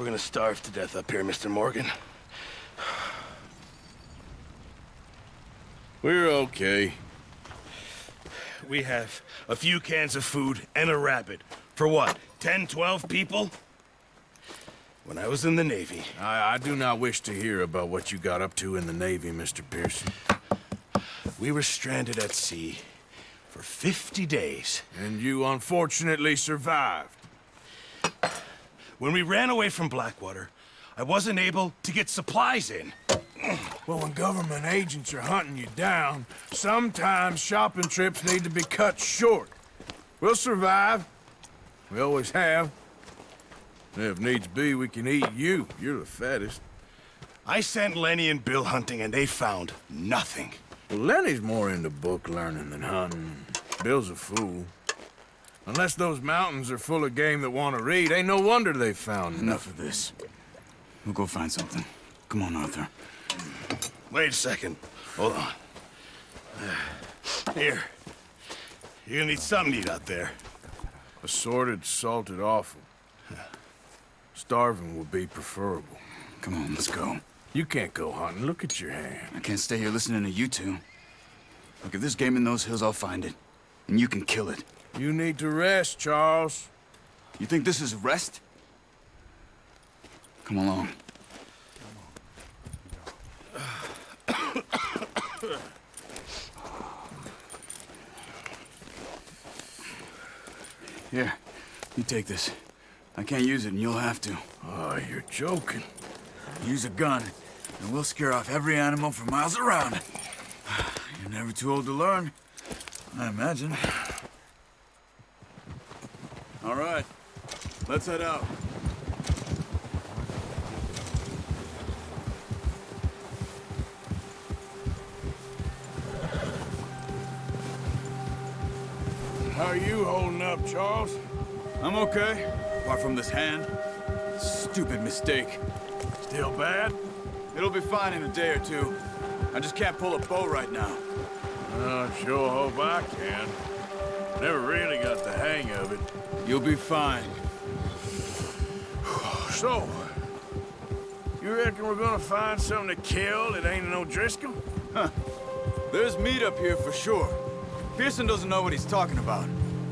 We're gonna starve to death up here, Mr. Morgan. We're okay. We have a few cans of food and a rabbit. For what, 10, 12 people? When I was in the Navy... I do not wish to hear about what you got up to in the Navy, Mr. Pearson. We were stranded at sea for 50 days. And you unfortunately survived. When we ran away from Blackwater, I wasn't able to get supplies in. Well, when government agents are hunting you down, sometimes shopping trips need to be cut short. We'll survive. We always have. And if needs be, we can eat you. You're the fattest. I sent Lenny and Bill hunting, and they found nothing. Well, Lenny's more into book learning than hunting. Bill's a fool. Unless those mountains are full of game that want to read, ain't no wonder they found Enough of this. We'll go find something. Come on, Arthur. Wait a second. Hold on. Here. You're gonna need something to eat out there. Assorted, salted offal. Starving would be preferable. Come on, let's go. You can't go hunting. Look at your hand. I can't stay here listening to you two. Look, if there's game in those hills, I'll find it. And you can kill it. You need to rest, Charles. You think this is rest? Come along. Here, you take this. I can't use it, and you'll have to. Oh, you're joking. Use a gun, and we'll scare off every animal for miles around. You're never too old to learn, I imagine. All right, let's head out. How are you holding up, Charles? I'm okay, apart from this hand. Stupid mistake. Still bad? It'll be fine in a day or two. I just can't pull a bow right now. I sure hope I can. Never really got the hang of it. You'll be fine. So, you reckon we're gonna find something to kill that ain't no Driscoll? Huh. There's meat up here for sure. Pearson doesn't know what he's talking about.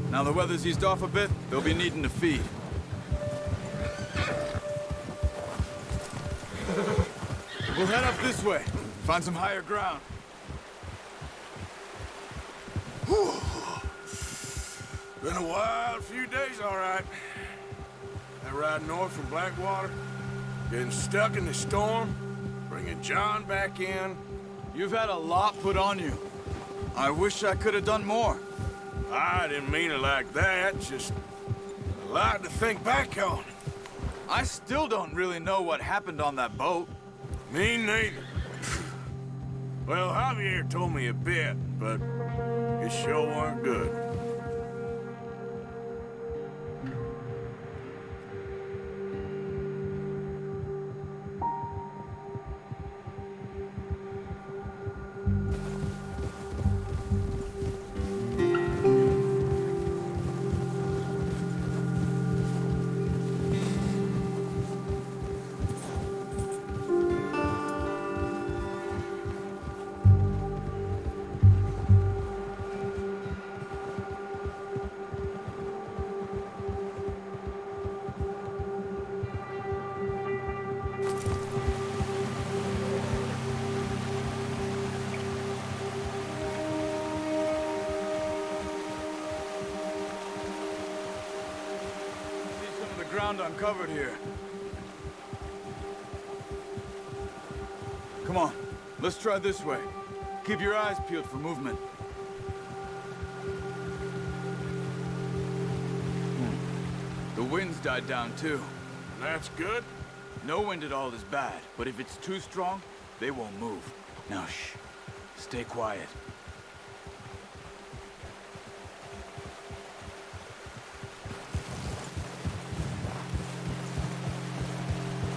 Now the weather's eased off a bit, they'll be needing to feed. We'll head up this way. Find some higher ground. Whew. Been a wild few days, all right. That ride north from Blackwater, getting stuck in the storm, bringing John back in. You've had a lot put on you. I wish I could have done more. I didn't mean it like that, just a lot to think back on. I still don't really know what happened on that boat. Me neither. Well, Javier told me a bit, but it sure weren't good. Ground uncovered here. Come on, let's try this way. Keep your eyes peeled for movement. The wind's died down too. That's good. No wind at all is bad, but if it's too strong, they won't move. Now shh, stay quiet.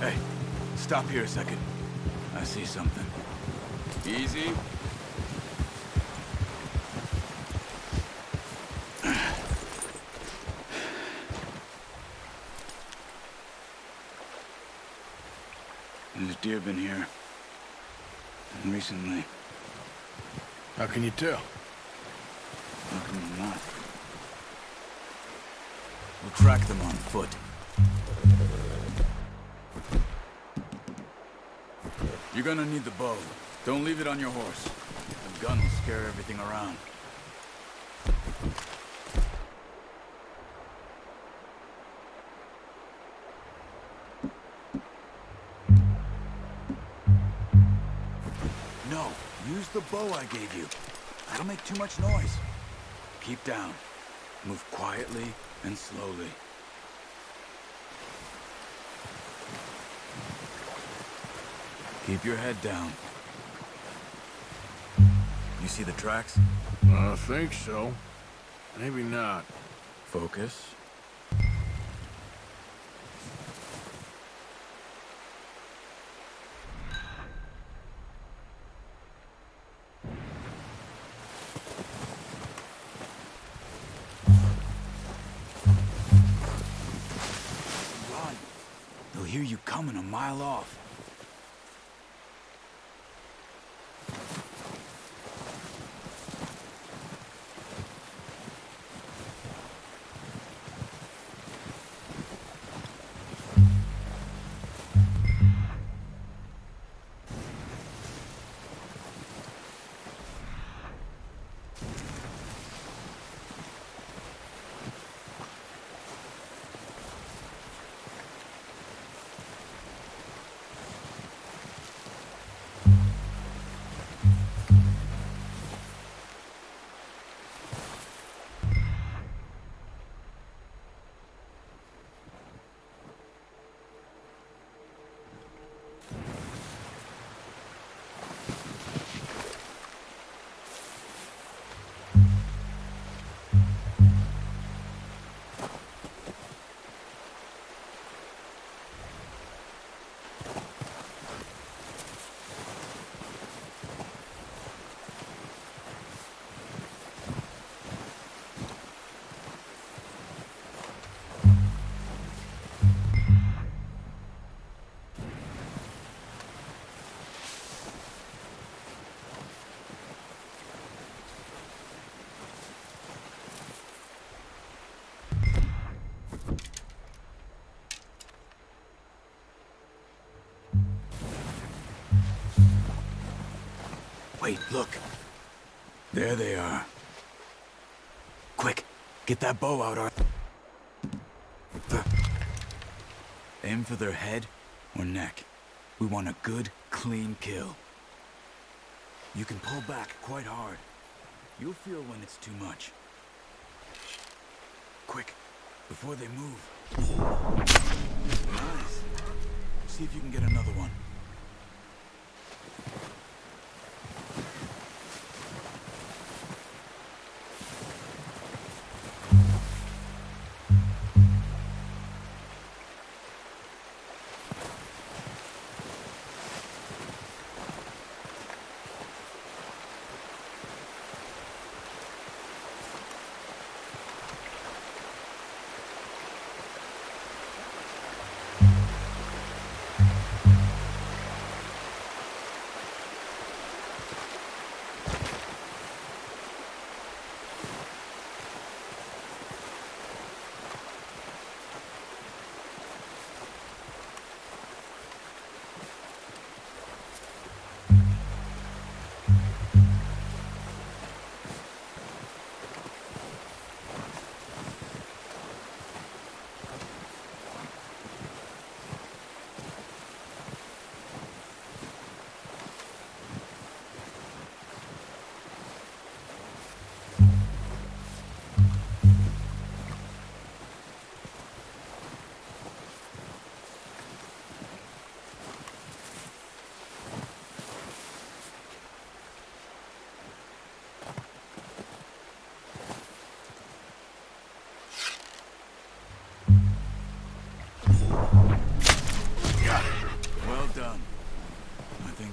Hey, stop here a second. I see something. Easy. There's deer been here. And recently. How can you tell? How come not? We'll track them on foot. You're gonna need the bow. Don't leave it on your horse. The gun will scare everything around. No, use the bow I gave you. That'll make too much noise. Keep down. Move quietly and slowly. Keep your head down. You see the tracks? I think so. Maybe not. Focus. Run. They'll hear you coming a mile off. Wait, look. There they are. Quick, get that bow out, Arthur. Aim for their head or neck. We want a good, clean kill. You can pull back quite hard. You'll feel when it's too much. Quick, before they move. Nice. See if you can get another one.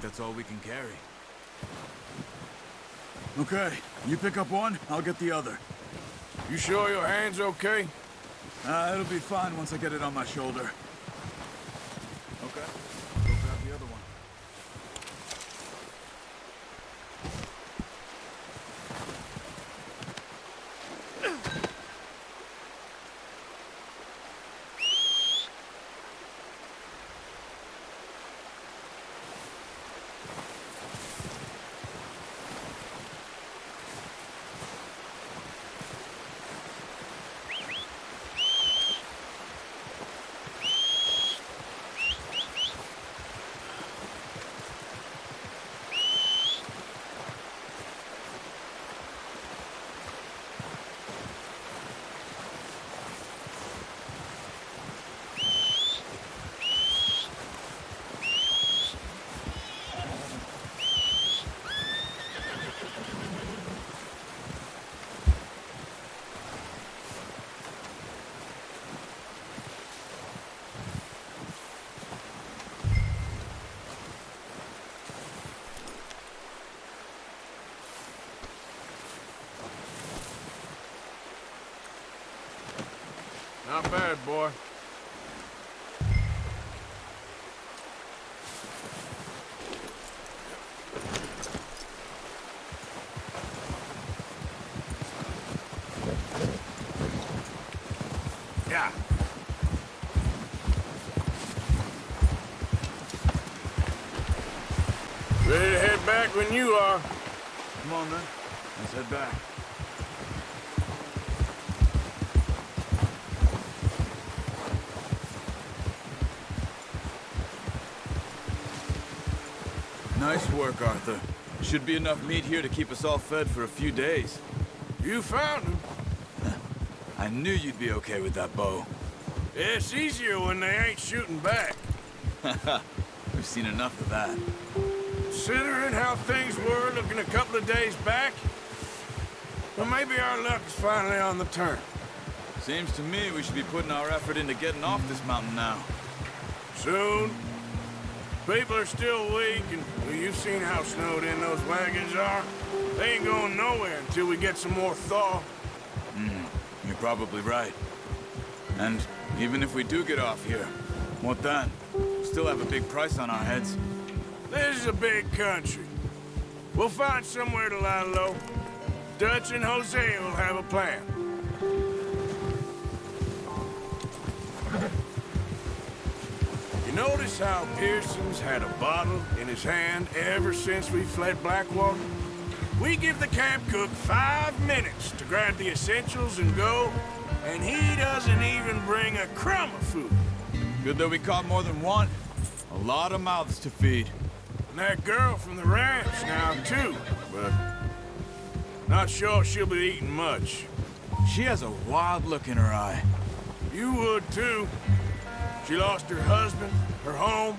That's all we can carry. Okay, you pick up one, I'll get the other. You sure your hand's okay? It'll be fine once I get it on my shoulder. Okay, go grab the other one. Not bad, boy. Yeah. Ready to head back when you are. Come on, then. Let's head back. Nice work, Arthur. Should be enough meat here to keep us all fed for a few days. You found him. I knew you'd be okay with that bow. It's easier when they ain't shooting back. We've seen enough of that. Considering how things were looking a couple of days back, well, maybe our luck is finally on the turn. Seems to me we should be putting our effort into getting off this mountain now. Soon. People are still weak, and well, you've seen how snowed in those wagons are. They ain't going nowhere until we get some more thaw. You're probably right. And even if we do get off here, what then? We still have a big price on our heads. This is a big country. We'll find somewhere to lie low. Dutch and Hosea will have a plan. You notice how Pearson's had a bottle in his hand ever since we fled Blackwater? We give the camp cook 5 minutes to grab the essentials and go, and he doesn't even bring a crumb of food. Good that we caught more than one. A lot of mouths to feed. And that girl from the ranch now, too, but not sure she'll be eating much. She has a wild look in her eye. You would, too. She lost her husband, her home,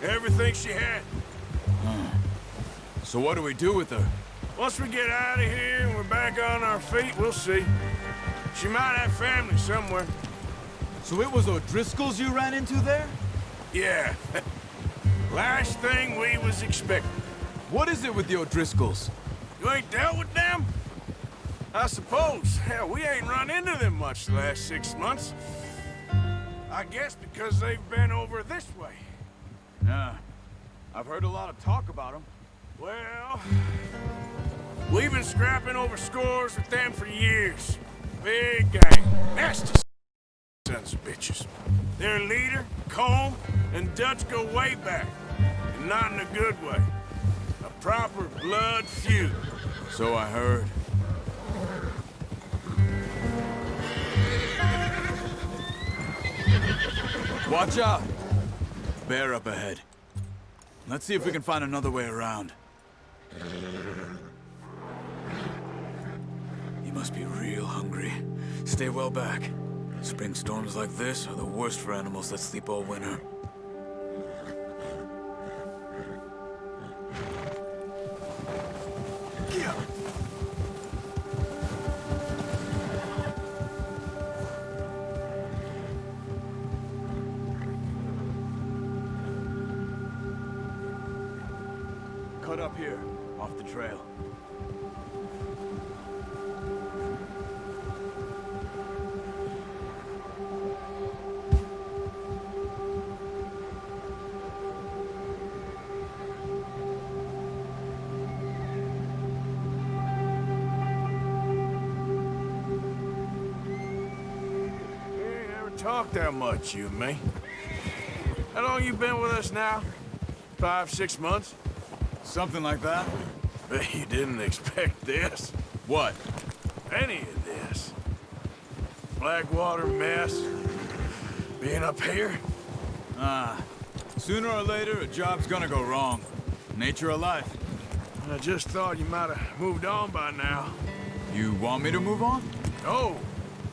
everything she had. So what do we do with her? Once we get out of here and we're back on our feet, we'll see. She might have family somewhere. So it was O'Driscoll's you ran into there? Yeah. Last thing we was expecting. What is it with the O'Driscolls? You ain't dealt with them? I suppose. Hell, we ain't run into them much the last 6 months. I guess because they've been over this way. Yeah. I've heard a lot of talk about them. Well, we've been scrapping over scores with them for years. Big gang. Nasty sons of bitches. Their leader, Combe, and Dutch go way back. And not in a good way. A proper blood feud. So I heard. Watch out! Bear up ahead. Let's see if we can find another way around. He must be real hungry. Stay well back. Spring storms like this are the worst for animals that sleep all winter. Cut up here, off the trail. We ain't never talked that much, you and me. How long you been with us now? 5, 6 months? Something like that? Bet you didn't expect this. What? Any of this. Blackwater mess. Being up here. Sooner or later, a job's gonna go wrong. Nature of life. I just thought you might have moved on by now. You want me to move on? No.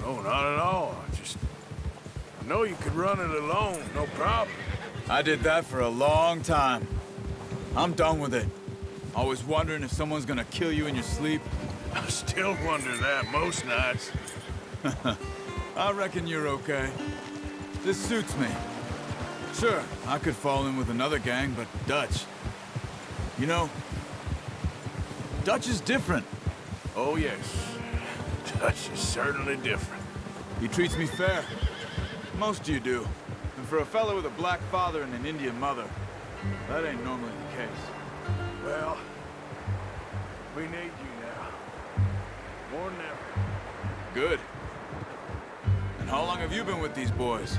No, not at all. I know you could run it alone, no problem. I did that for a long time. I'm done with it. Always wondering if someone's gonna kill you in your sleep. I still wonder that most nights. I reckon you're okay. This suits me. Sure, I could fall in with another gang, but Dutch. You know, Dutch is different. Oh, yes. Dutch is certainly different. He treats me fair. Most of you do. And for a fellow with a black father and an Indian mother, that ain't normally the case. Well, we need you now. More than ever. Good. And how long have you been with these boys?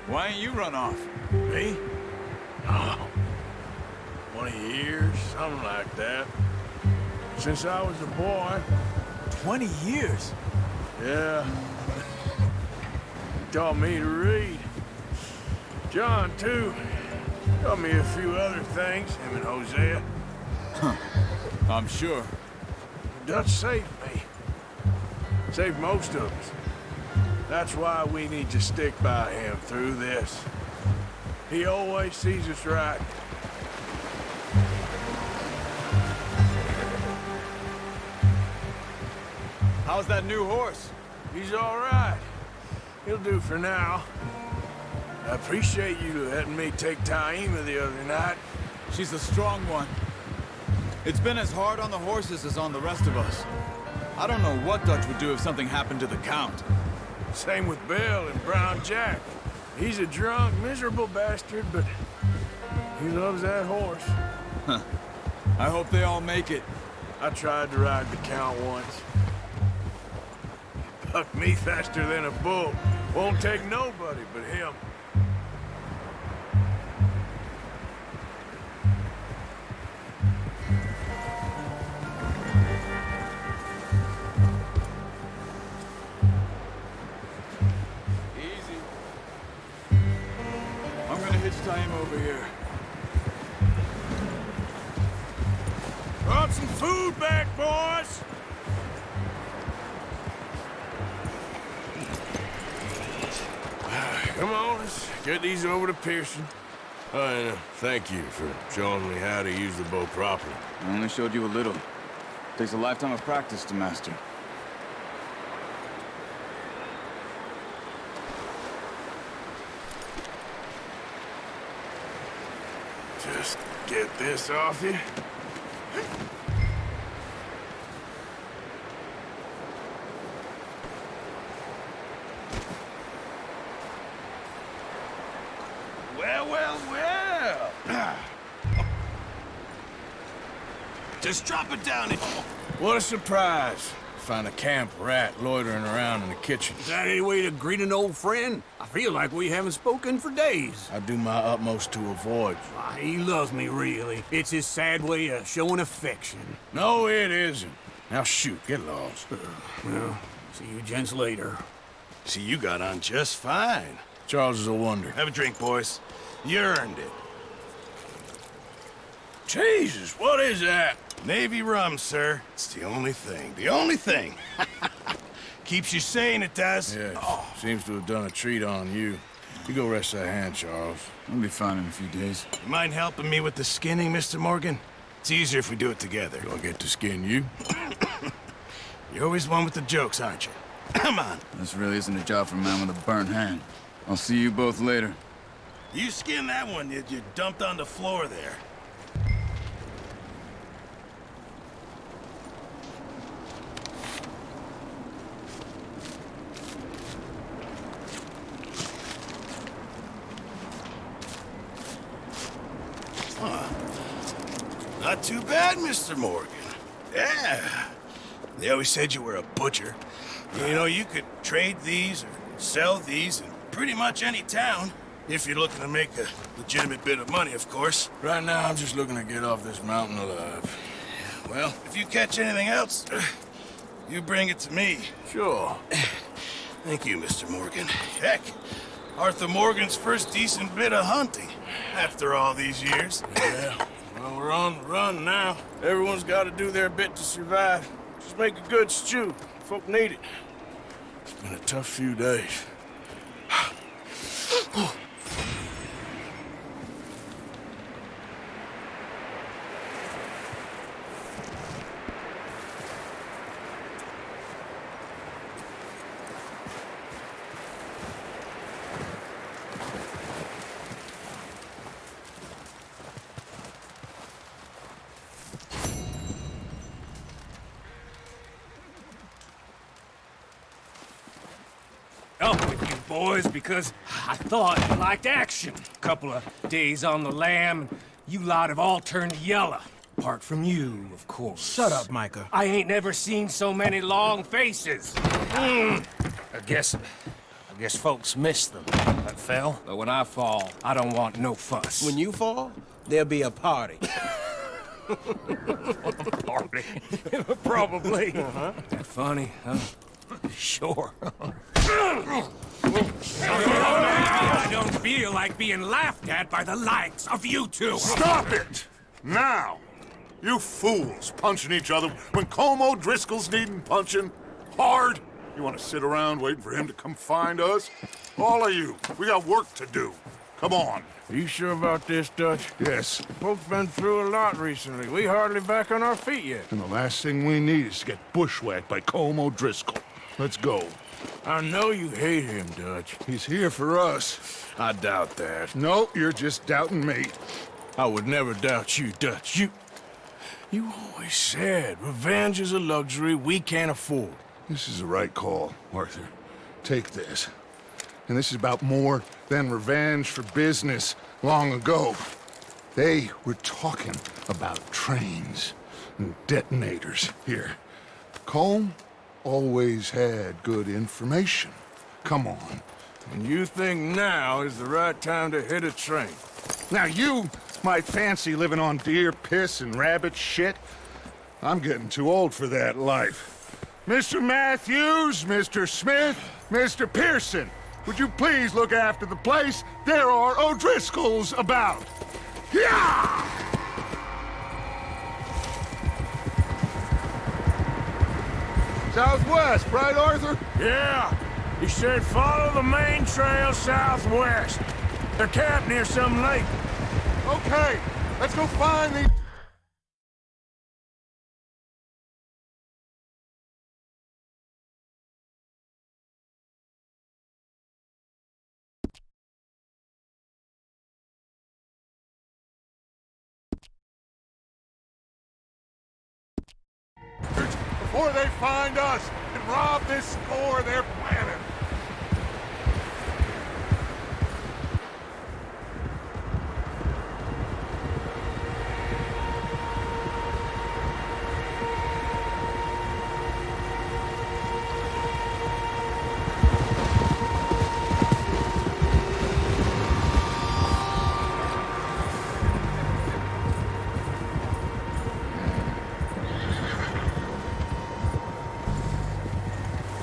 Why ain't you run off? Me? Oh, 20 years, something like that. Since I was a boy. 20 years? Yeah. He taught me to read. John, too. Taught me a few other things, him and Hosea. I'm sure. Dutch saved me. Saved most of us. That's why we need to stick by him through this. He always sees us right. How's that new horse? He's all right. He'll do for now. I appreciate you letting me take Taima the other night. She's a strong one. It's been as hard on the horses as on the rest of us. I don't know what Dutch would do if something happened to the Count. Same with Bill and Brown Jack. He's a drunk, miserable bastard, but he loves that horse. I hope they all make it. I tried to ride the Count once. Bucked me faster than a bull. Won't take nobody but him. Easy. I'm gonna hitch Taima over here. Brought some food back, boys! Come on, let's get these over to Pearson. And thank you for showing me how to use the bow properly. I only showed you a little. Takes a lifetime of practice to master. Just get this off you. Well, well, well. Just drop it down. What a surprise. Find a camp rat loitering around in the kitchen. Is that any way to greet an old friend? I feel like we haven't spoken for days. I do my utmost to avoid you. Ah, he loves me, really. It's his sad way of showing affection. No, it isn't. Now shoot, get lost. Well, see you gents later. See, you got on just fine. Charles is a wonder. Have a drink, boys. You earned it. Jesus, what is that? Navy rum, sir. It's the only thing. The only thing. Keeps you sane, it does. Yeah, seems to have done a treat on you. You go rest that hand, Charles. I'll be fine in a few days. You mind helping me with the skinning, Mr. Morgan? It's easier if we do it together. Do I get to skin you? You're always one with the jokes, aren't you? Come on. This really isn't a job for a man with a burnt hand. I'll see you both later. You skinned that one you dumped on the floor there. Not too bad, Mr. Morgan. Yeah. They always said you were a butcher. You know, you could trade these or sell these in pretty much any town. If you're looking to make a legitimate bit of money, of course. Right now, I'm just looking to get off this mountain alive. Well, if you catch anything else, you bring it to me. Sure. Thank you, Mr. Morgan. Heck, Arthur Morgan's first decent bit of hunting after all these years. Yeah. Well, we're on the run now. Everyone's got to do their bit to survive. Just make a good stew. Folk need it. It's been a tough few days. up with you boys because I thought you liked action. Couple of days on the lam, and you lot have all turned yellow. Apart from you, of course. Shut up, Micah. I ain't never seen so many long faces. I guess folks miss them. That fell. But when I fall, I don't want no fuss. When you fall, there'll be a party. Party. Probably. That funny, huh? Sure. I don't feel like being laughed at by the likes of you two. Stop it! Now! You fools punching each other when Como Driscoll's needing punching hard. You want to sit around waiting for him to come find us? All of you, we got work to do. Come on. Are you sure about this, Dutch? Yes. Folks been through a lot recently. We hardly back on our feet yet. And the last thing we need is to get bushwhacked by Como Driscoll. Let's go. I know you hate him, Dutch. He's here for us. I doubt that. No, you're just doubting me. I would never doubt you, Dutch. You always said revenge is a luxury we can't afford. This is the right call, Arthur. Take this. And this is about more than revenge for business long ago. They were talking about trains and detonators here. Colm always had good information. Come on. And you think now is the right time to hit a train? Now you might fancy living on deer piss and rabbit shit. I'm getting too old for that life. Mr. Matthews, Mr. Smith, Mr. Pearson, would you please look after the place? There are O'Driscolls about. Yeah! Southwest, right, Arthur? Yeah. He said follow the main trail southwest. They're camped near some lake. Okay, let's go find the... Before they find us and rob this store they're planning.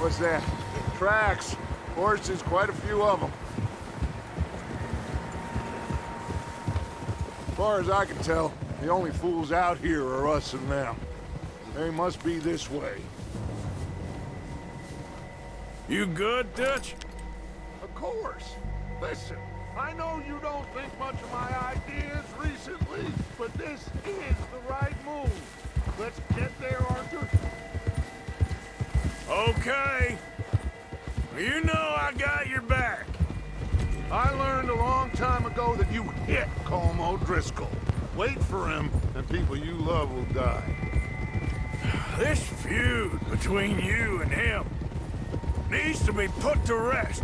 What's that? Tracks. Horses, quite a few of them. As far as I can tell, the only fools out here are us and them. They must be this way. You good, Dutch? Of course. Listen, I know you don't think much of my ideas recently, but this is the right move. Let's get there, Arthur. Okay. You know I got your back. I learned a long time ago that you hit Colm O'Driscoll. Wait for him, and people you love will die. This feud between you and him needs to be put to rest,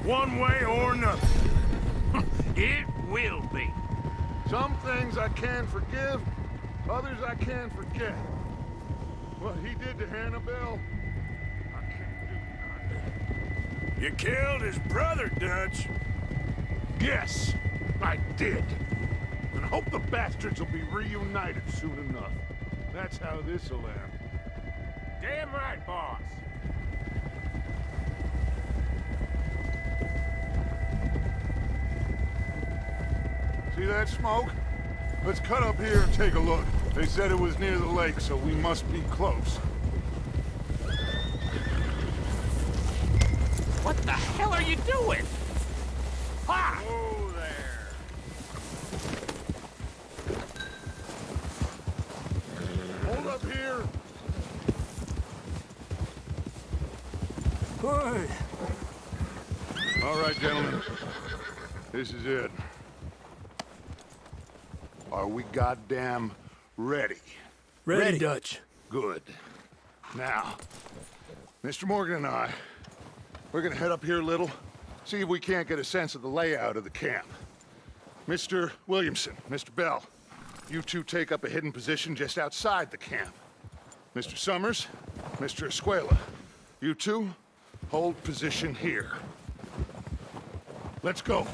one way or another. It will be. Some things I can forgive, others I can't forget. What he did to Hannibal, I can't do nothing. You killed his brother, Dutch. Yes, I did. And I hope the bastards will be reunited soon enough. That's how this'll end. Damn right, boss. See that smoke? Let's cut up here and take a look. They said it was near the lake, so we must be close. What the hell are you doing? Ha! Whoa there. Hold up here. Hey. All right, gentlemen. This is it. Are we goddamn ready? Ready, Dutch. Good. Now, Mr. Morgan and I, we're gonna head up here a little, see if we can't get a sense of the layout of the camp. Mr. Williamson, Mr. Bell, you two take up a hidden position just outside the camp. Mr. Summers, Mr. Escuela, you two hold position here. Let's go.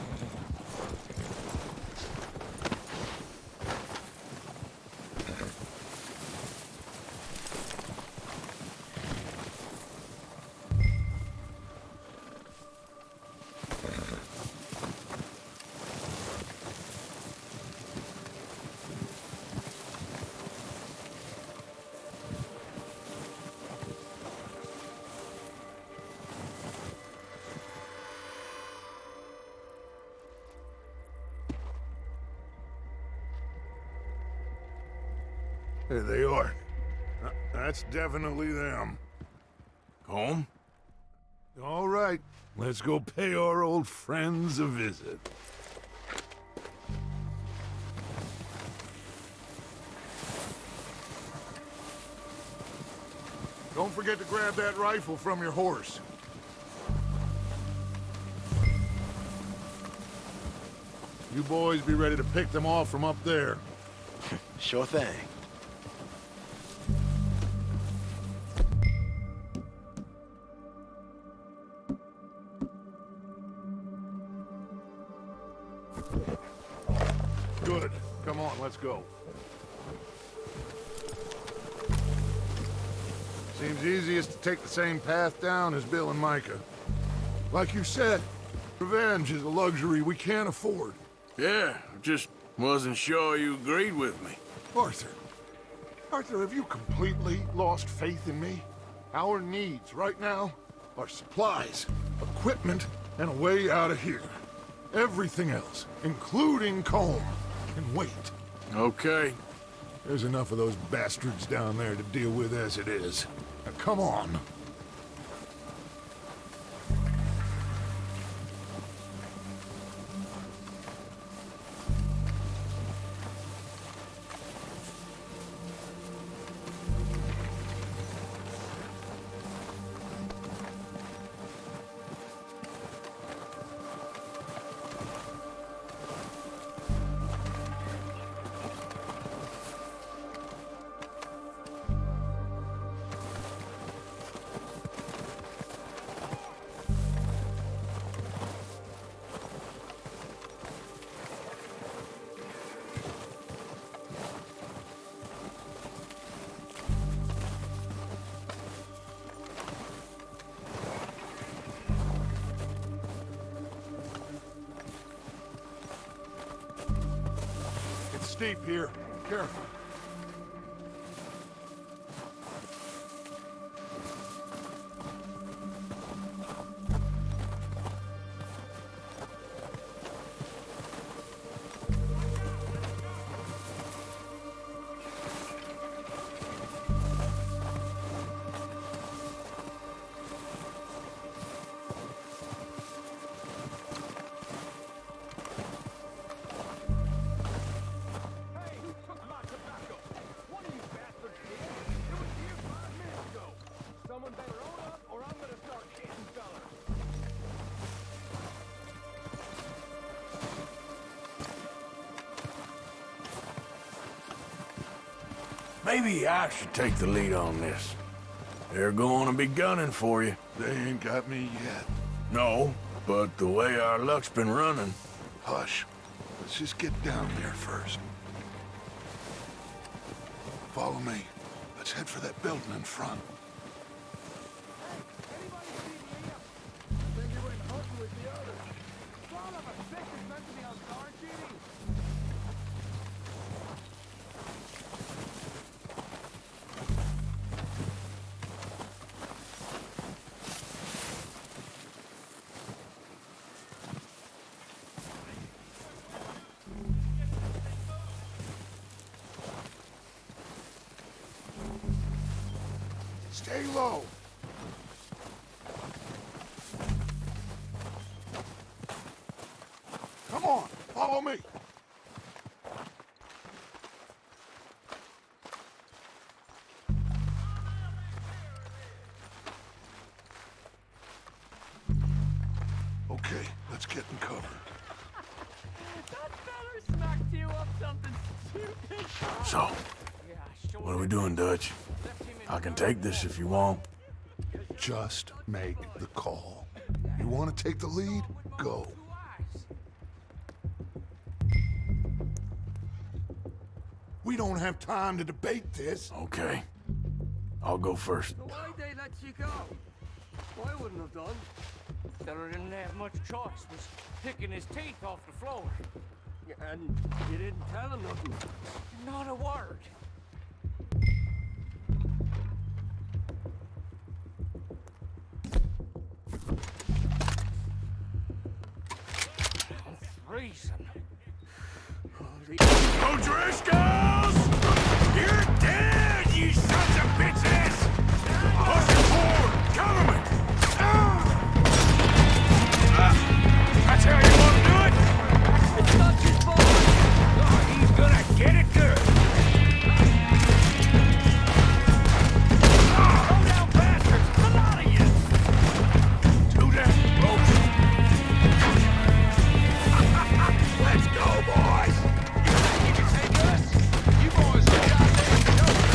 There they are. That's definitely them. Home? All right, let's go pay our old friends a visit. Don't forget to grab that rifle from your horse. You boys be ready to pick them off from up there. Sure thing. Good. Come on, let's go. Seems easiest to take the same path down as Bill and Micah. Like you said, revenge is a luxury we can't afford. Yeah, just wasn't sure you agreed with me. Arthur. Arthur, have you completely lost faith in me? Our needs right now are supplies, equipment, and a way out of here. Everything else, including Colm, can wait. Okay. There's enough of those bastards down there to deal with as it is. Now, come on. It's steep here. Careful. Maybe I should take the lead on this. They're going to be gunning for you. They ain't got me yet. No, but the way our luck's been running. Hush. Let's just get down there first. Follow me. Let's head for that building in front. Stay low. Come on, follow me. Okay, let's get in cover. So, what are we doing, Dutch? I can take this if you want. Just make the call. You want to take the lead? Go. We don't have time to debate this. Okay. I'll go first. Why'd they let you go? Well, I wouldn't have done. Feller didn't have much choice. Was picking his teeth off the floor. And you didn't tell him nothing. Not a word. I'm freezing. O'Driscolls! You're dead, you sons of bitches! Push it forward! Cover me! That's how you want to do it? It's not his fault. Oh, he's gonna get it good. Slow down, bastards! A lot of you! Do that, folks. Let's go, boys! You can take us? You boys are goddamn jokers.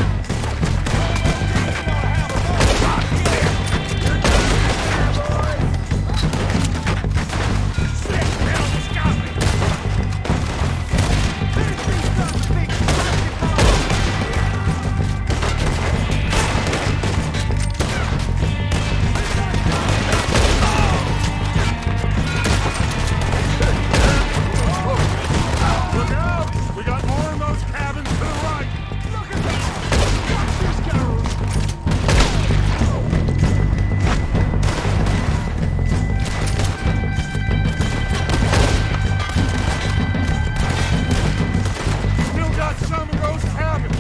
Look out! We got more in those cabins to the right! Look at that! Watch this go! Still got some of those cabins!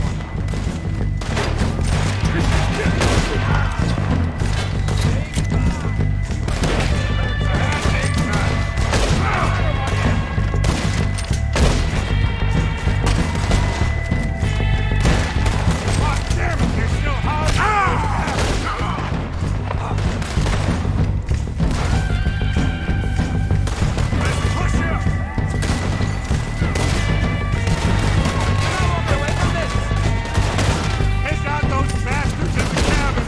Damn it, they're still Let's push him! Take out those bastards in the cabin!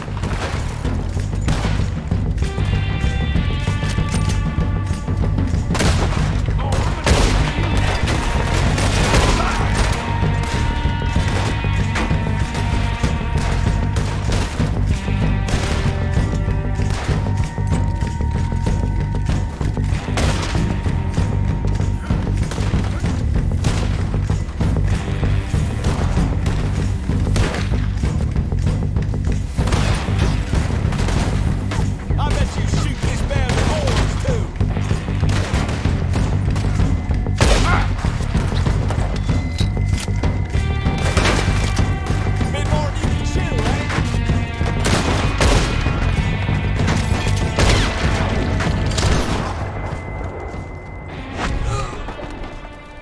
I bet you shoot this band of horns, too. Bit more than you can chew, eh?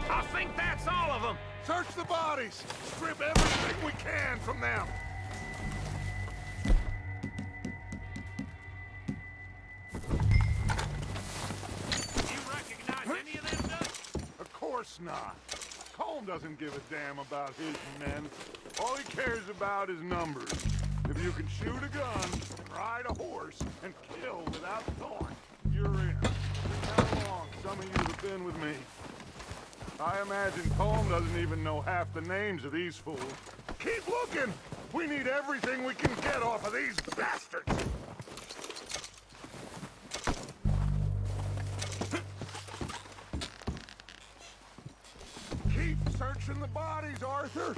I think that's all of them. Search the bodies! Strip everything we can from them! You recognize any of them, Dutch? Of course not. Colm doesn't give a damn about his men. All he cares about is numbers. If you can shoot a gun, ride a horse, and kill without thought, you're in. Think how long some of you have been with me. I imagine Colm doesn't even know half the names of these fools. Keep looking! We need everything we can get off of these bastards! Keep searching the bodies, Arthur!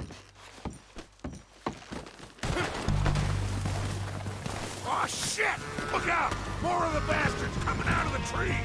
Oh, shit! Look out! More of the bastards coming out of the trees!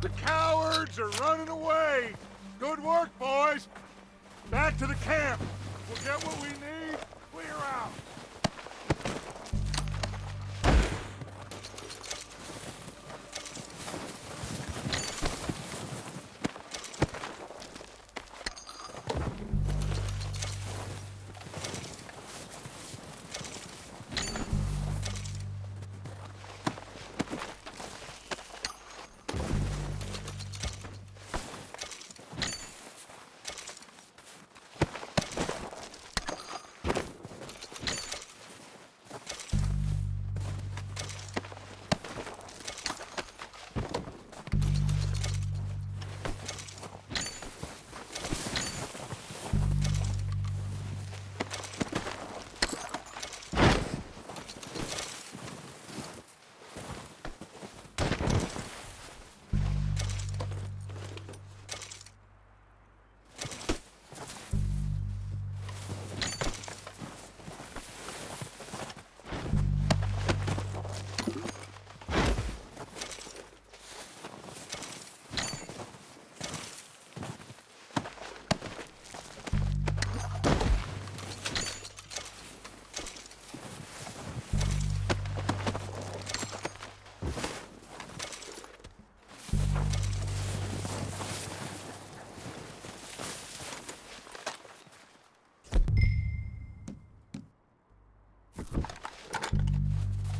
The cowards are running away. Good work, boys. Back to the camp. We'll get what we need. Clear out.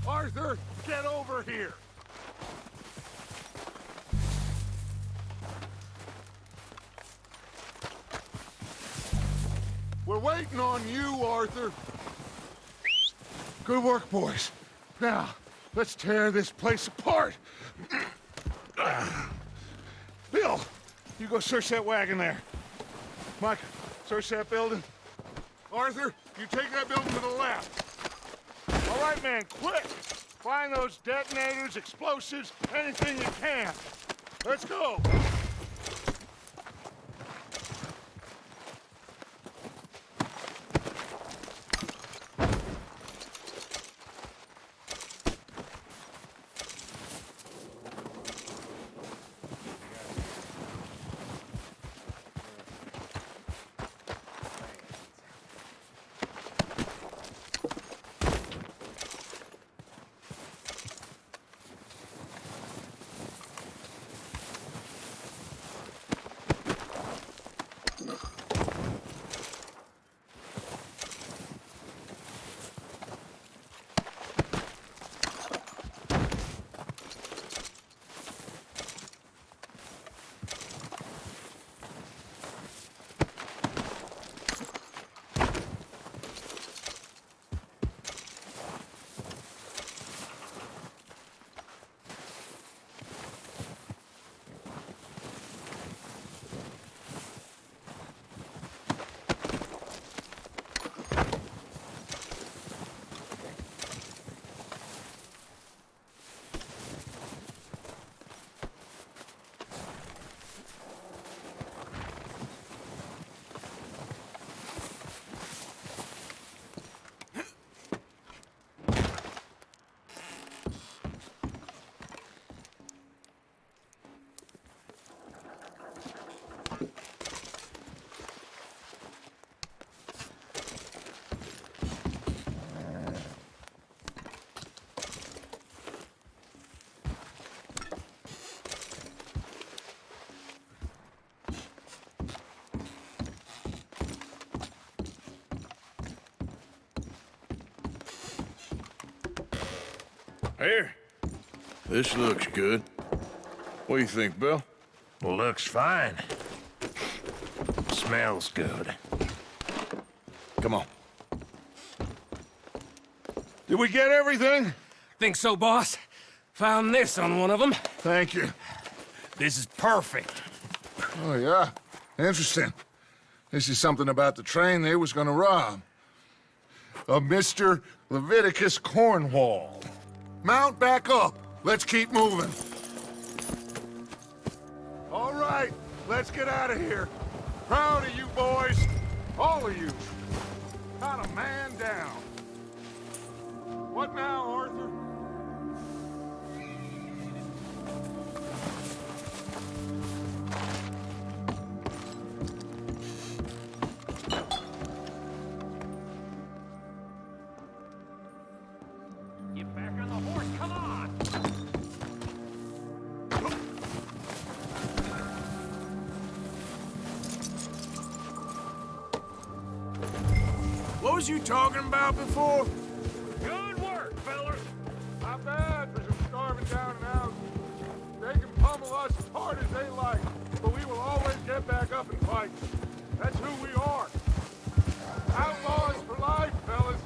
Arthur, get over here! We're waiting on you, Arthur. Good work, boys. Now, let's tear this place apart. Bill, you go search that wagon there. Mike, search that building. Arthur, you take that building to the left. All right, man, quick! Find those detonators, explosives, anything you can. Let's go! Here. This looks good. What do you think, Bill? Looks fine. Smells good. Come on. Did we get everything? Think so, boss? Found this on one of them. Thank you. This is perfect. Oh, yeah? Interesting. This is something about the train they was gonna rob. A Mr. Leviticus Cornwall. Mount back up. Let's keep moving. All right, let's get out of here. Proud of you boys. All of you. Not a man down. What now, Arthur? was you talking about before? Good work, fellas. Not bad for some starving down and out. They can pummel us as hard as they like, but we will always get back up and fight. That's who we are. Outlaws for life, fellas.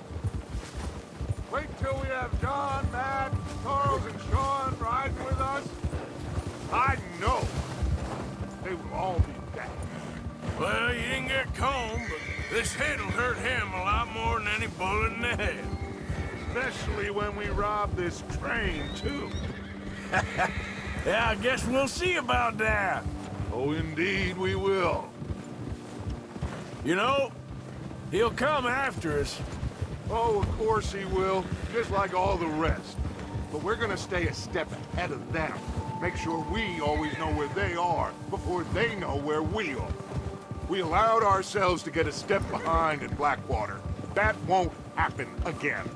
Wait till we have John, Matt, Charles, and Sean riding with us. I know they will all be dead. Well, you didn't get Combe, but this hit'll hurt him a lot more than any bullet in the head. Especially when we rob this train, too. Yeah, I guess we'll see about that. Oh, indeed we will. You know, he'll come after us. Oh, of course he will, just like all the rest. But we're gonna stay a step ahead of them. Make sure we always know where they are before they know where we are. We allowed ourselves to get a step behind in Blackwater. That won't happen again.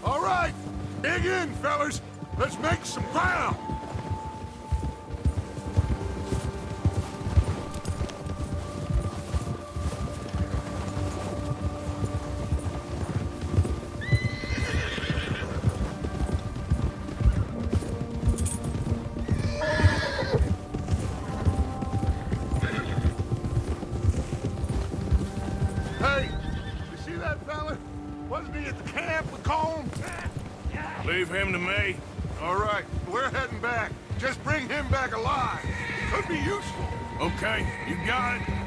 All right, dig in, fellas. Let's make some ground. Hey, you see that fella? Wasn't he at the camp with Colm? Leave him to me. All right, we're heading back. Just bring him back alive. Could be useful. Okay, you got it.